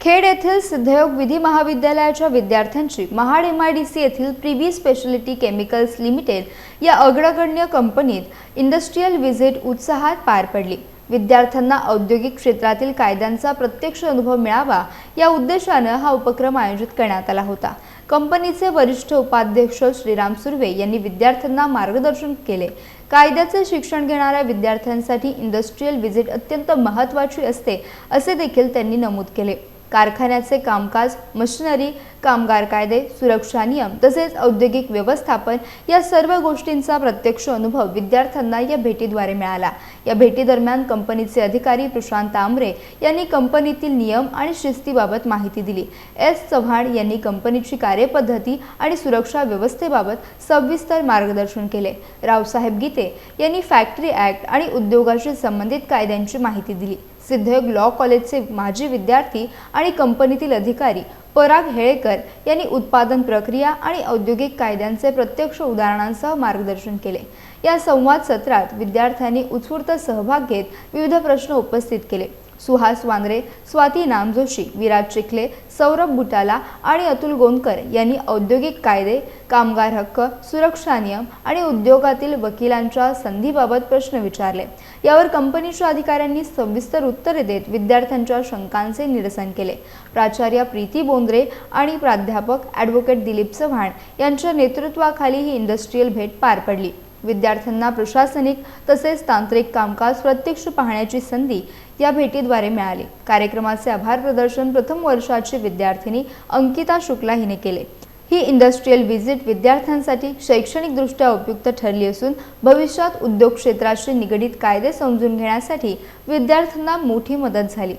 खेड येथील सिद्धयोग विधी महाविद्यालयाच्या विद्यार्थ्यांची महाड MIDC येथील प्रिव्ही स्पेशालिटी केमिकल्स लिमिटेड या अग्रगण्य कंपनीत इंडस्ट्रियल व्हिजिट उत्साहात पार पडली। विद्यार्थ्यांना औद्योगिक क्षेत्रातील कायद्यांचा प्रत्यक्ष अनुभव मिळावा या उद्देशाने हा उपक्रम आयोजित करण्यात आला होता। कंपनीचे वरिष्ठ उपाध्यक्ष श्रीराम सुर्वे यांनी विद्यार्थ्यांना मार्गदर्शन केले। कायद्याचे शिक्षण घेणाऱ्या विद्यार्थ्यांसाठी इंडस्ट्रियल व्हिजिट अत्यंत महत्त्वाची असते असे देखील त्यांनी नमूद केले। कारखान्याचे कामकाज, मशिनरी, कामगार कायदे, सुरक्षा नियम तसेच औद्योगिक व्यवस्थापन या सर्व गोष्टींचा प्रत्यक्ष अनुभव विद्यार्थ्यांना या भेटीद्वारे मिळाला। या भेटीदरम्यान कंपनीचे अधिकारी प्रशांत आमरे यांनी कंपनीतील नियम आणि शिस्तीबाबत माहिती दिली। एस चव्हाण यांनी कंपनीची कार्यपद्धती आणि सुरक्षा व्यवस्थेबाबत सविस्तर मार्गदर्शन केले। रावसाहेब गीते यांनी फॅक्टरी ॲक्ट आणि उद्योगाशी संबंधित कायद्यांची माहिती दिली। सिद्धयोग लॉ कॉलेजचे माजी विद्यार्थी आणि कंपनीतील अधिकारी पराग हेळेकर यांनी उत्पादन प्रक्रिया आणि औद्योगिक कायद्यांचे प्रत्यक्ष उदाहरणांसह मार्गदर्शन केले। या संवाद सत्रात विद्यार्थ्यांनी उत्स्फूर्त सहभाग घेत विविध प्रश्न उपस्थित केले। सुहास वांद्रे, स्वाती नामजोशी, विराज चिखले, सौरभ बुटाला आणि अतुल गोंदकर यांनी औद्योगिक कायदे, कामगार हक्क, सुरक्षा नियम आणि उद्योगातील वकिलांच्या संधीबाबत प्रश्न विचारले। यावर कंपनीच्या अधिकाऱ्यांनी सविस्तर उत्तरे देत विद्यार्थ्यांच्या शंकांचे निरसन केले। प्राचार्य प्रीती बोंद्रे आणि प्राध्यापक ॲडव्होकेट दिलीप चव्हाण यांच्या नेतृत्वाखाली ही इंडस्ट्रियल भेट पार पडली। विद्यार्थ्यांना प्रशासनिक तसेच तांत्रिक कामकाज प्रत्यक्ष पाहण्याची संधी या भेटीद्वारे मिळाली। कार्यक्रमाचे आभार प्रदर्शन प्रथम वर्षाची विद्यार्थिनी अंकिता शुक्ला हिने केले। ही इंडस्ट्रियल व्हिजिट विद्यार्थ्यांसाठी शैक्षणिकदृष्ट्या उपयुक्त ठरली असून भविष्यात उद्योग क्षेत्राशी निगडित कायदे समजून घेण्यासाठी विद्यार्थ्यांना मोठी मदत झाली।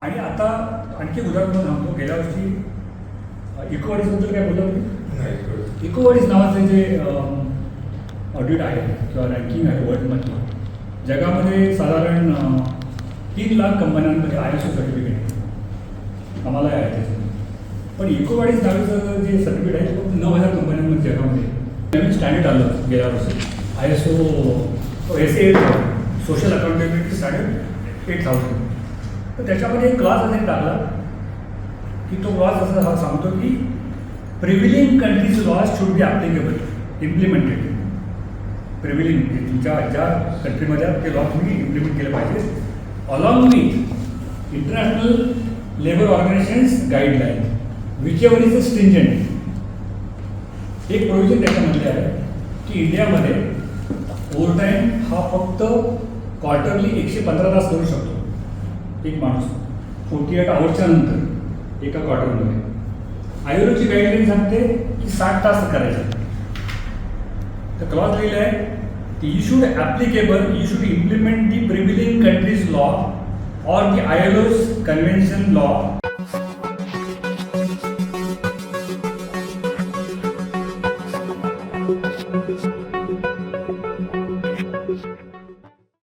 आणि आता आणखी उदाहरण सांगतो। गेल्या वर्षी इकोवॉडीजबद्दल काय बोलला तुम्ही? इकोवॉडीज नावाचे जे ऑडिट आहे किंवा रँकिंग आहे वर्ल्डमधलं, जगामध्ये साधारण 3 लाख कंपन्यांमध्ये ISO सर्टिफिकेट आम्हाला आहे त्याचं। पण इकोवॉडीज नावाचं जे सर्टिफिकेट आहे फक्त 9,000 कंपन्यांमध्ये जगामध्ये नवीन स्टँडर्ड आलं गेल्या वर्षी ISO SA8000 social accountability standard 8000। तर त्याच्यामध्ये एक क्लास असा टाकला की तो क्लास असं हा सांगतो की prevailing countries laws should be applicable, implemented. Prevailing तुमच्या ज्या कंट्रीमध्ये ते लॉ तुम्ही इम्प्लिमेंट केले पाहिजे along with International Labour Organisations guideline whichever is a stringent. एक प्रोव्हिजन त्याच्यामध्ये आहे की इंडियामध्ये ओव्हरटाईम हा फक्त क्वार्टरली 115 तास करू शकतो एक माणूस 48 आवर्सच्या नंतर एका क्वार्टरमध्ये। ILOची गाईडलाईन सांगते की 60 तास करायचे। तर क्लॉज लिहिलं आहे की you should implement the prevailing countries law और दी ILO's कन्व्हेन्शन लॉ।